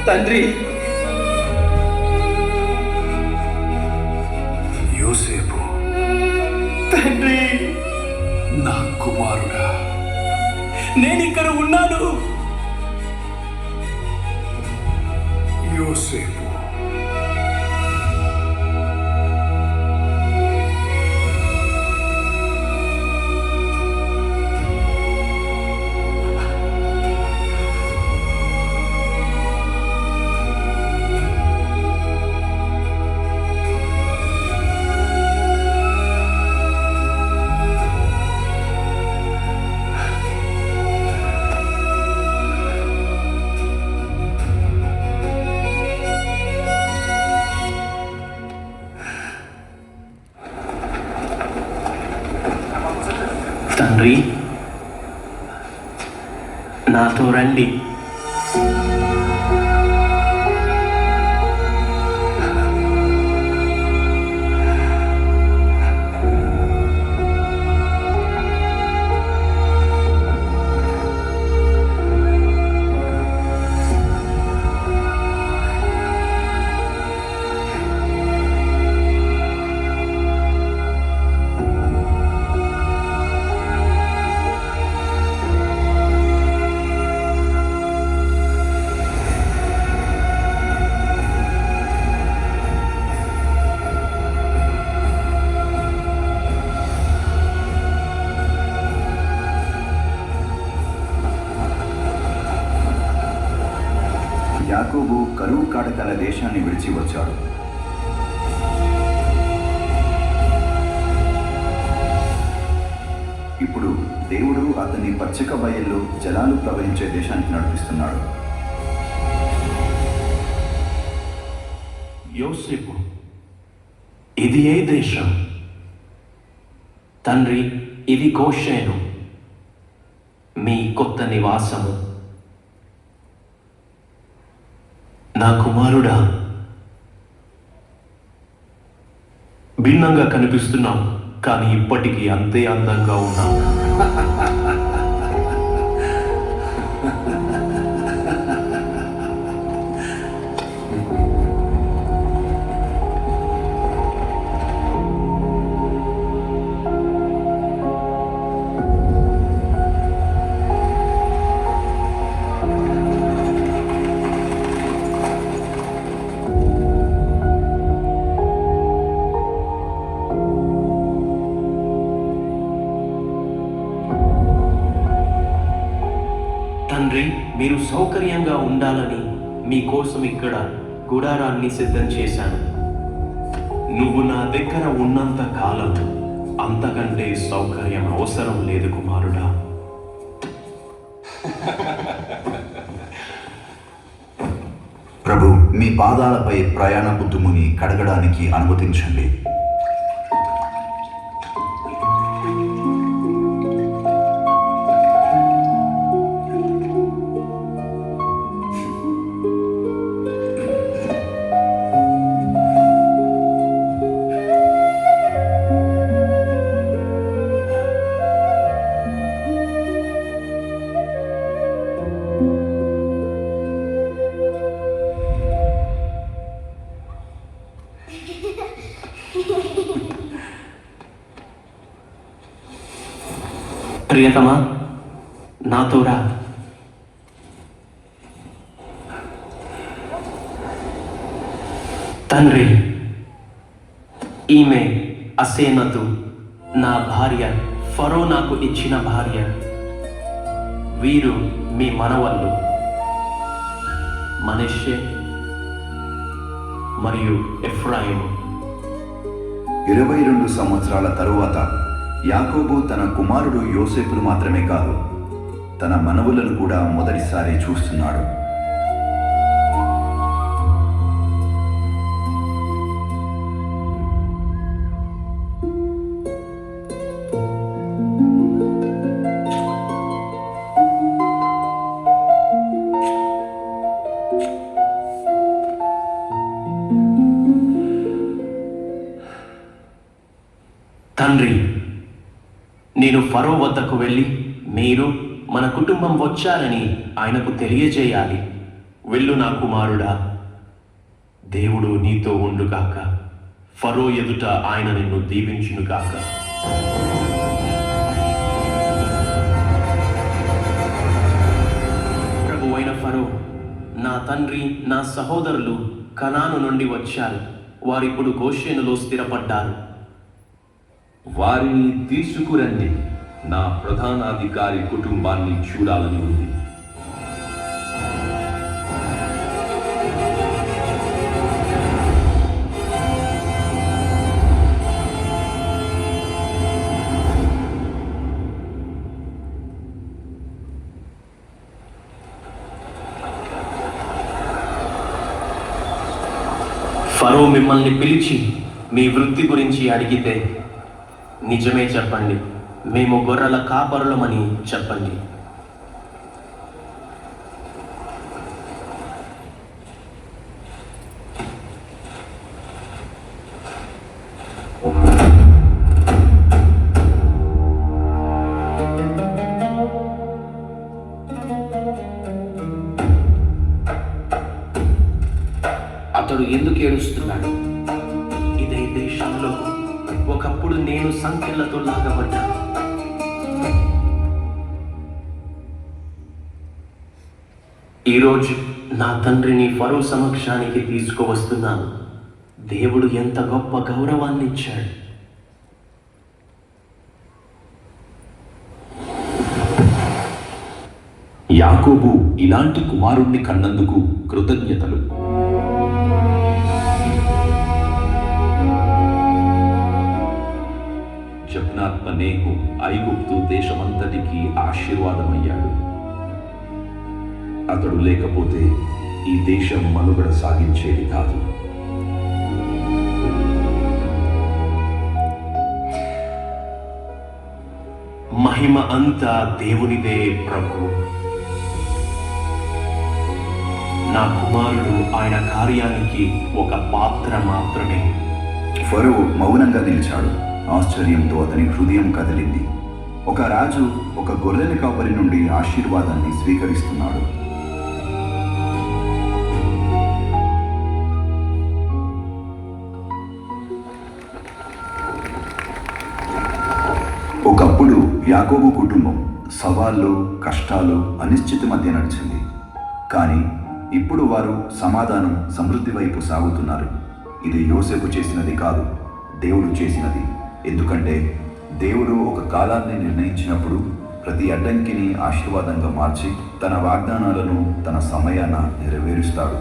తండ్రి, యోసేపు తండ్రి, నా కుమారుడా, నేనిక్కడ ఉన్నాను. యోసేపు తండ్రి, నాతో రండి. యాకోబు కరువు కాటకాల దేశాన్ని విడిచి వచ్చాడు. ఇప్పుడు దేవుడు అతన్ని పచ్చిక బయళ్ళు జలాలు ప్రవహించే దేశానికి నడిపిస్తున్నాడు. యోసేపు, ఇది ఏ దేశం? తండ్రి, ఇది గోషేను, మీ కొత్త నివాసము. నా కుమారుడా, భిన్నంగా కనిపిస్తున్నాం, కానీ ఇప్పటికీ అంతే అందంగా ఉన్నాం. తండ్రి, మీరు సౌకర్యంగా ఉండాలని మీకోసం ఇక్కడ గుడారాన్ని సిద్ధం చేశాను. నువ్వు నా దగ్గర ఉన్నంత కాలం అంతకంటే సౌకర్యం అవసరం లేదు కుమారుడా. ప్రభు, మీ పాదాలపై ప్రయాణపు దుమ్ముని కడగడానికి అనుమతించండి. ప్రియతమా, నాతో రా. తండ్రి, ఈమె అసేనతు, నా భార్య, ఫరో నాకు ఇచ్చిన భార్య. వీరు మీ మనవళ్ళు మనష్షే మరియు ఎఫ్రాయిము. 22 సంవత్సరాల తరువాత యాకోబు తన కుమారుడు యోసేపును మాత్రమే కాదు, తన మనవులను కూడా మొదటిసారి చూస్తున్నాడు. తండ్రి, నేను ఫరో వద్దకు వెళ్ళి మీరు మన కుటుంబం వచ్చారని ఆయనకు తెలియజేయాలి. వెళ్ళు నా కుమారుడా, దేవుడు నీతో ఉండుగాక. ఫరో ఎదుట ఆయన నిన్ను దీవించునుగాక. ప్రభువైన ఫరో, నా తండ్రి, నా సహోదరులు కనాను నుండి వచ్చారు. వారిప్పుడు గోషేనులో స్థిరపడ్డారు. వారిని తీసుకురండి. నా ప్రధానాధికారి కుటుంబాన్ని చూడాలని ఉంది. ఫరో మిమ్మల్ని పిలిచి మీ వృత్తి గురించి అడిగితే నిజమే చెప్పండి. మేము గొర్రెల కాపరులమని చెప్పండి. అతడు ఎందుకు ఏడుస్తున్నాడు? ఇదే దేశంలో ఒకప్పుడు నేను సంఖ్యలతో లాగబడ్డాను. ఈరోజు నా తండ్రిని ఫరో సమక్షానికి తీసుకువస్తున్నాను. దేవుడు ఎంత గొప్ప గౌరవాన్ని ఇచ్చాడు. యాకోబు ఇలాంటి కుమారుణ్ణి కన్నందుకు కృతజ్ఞతలు. జప్నాత్మనేహు ఐగుప్తు దేశమంతటికి ఆశీర్వాదమయ్యాడు. అతడు లేకపోతే ఈ దేశం మనుగడ సాగించేది కాదు. మహిమ అంతా దేవునిదే ప్రభు. నా కుమారుడు ఆయన కార్యానికి ఒక పాత్ర మాత్రమే. ఫరో మౌనంగా నిలిచాడు. ఆశ్చర్యంతో అతని హృదయం కదిలింది. ఒక రాజు ఒక గొర్రెల కాపరి నుండి ఆశీర్వాదాన్ని స్వీకరిస్తున్నాడు. ఒకప్పుడు యాకోబు కుటుంబం సవాళ్ళు, కష్టాలు, అనిశ్చితి మధ్య నడిచింది. కానీ ఇప్పుడు వారు సమాధానం, సమృద్ధి వైపు సాగుతున్నారు. ఇది యోసేపు చేసినది కాదు, దేవుడు చేసినది. ఎందుకంటే దేవుడు ఒక కాలాన్ని నిర్ణయించినప్పుడు ప్రతి అడ్డంకిని ఆశీర్వాదంగా మార్చి తన వాగ్దానాలను తన సమయాన నెరవేరుస్తాడు.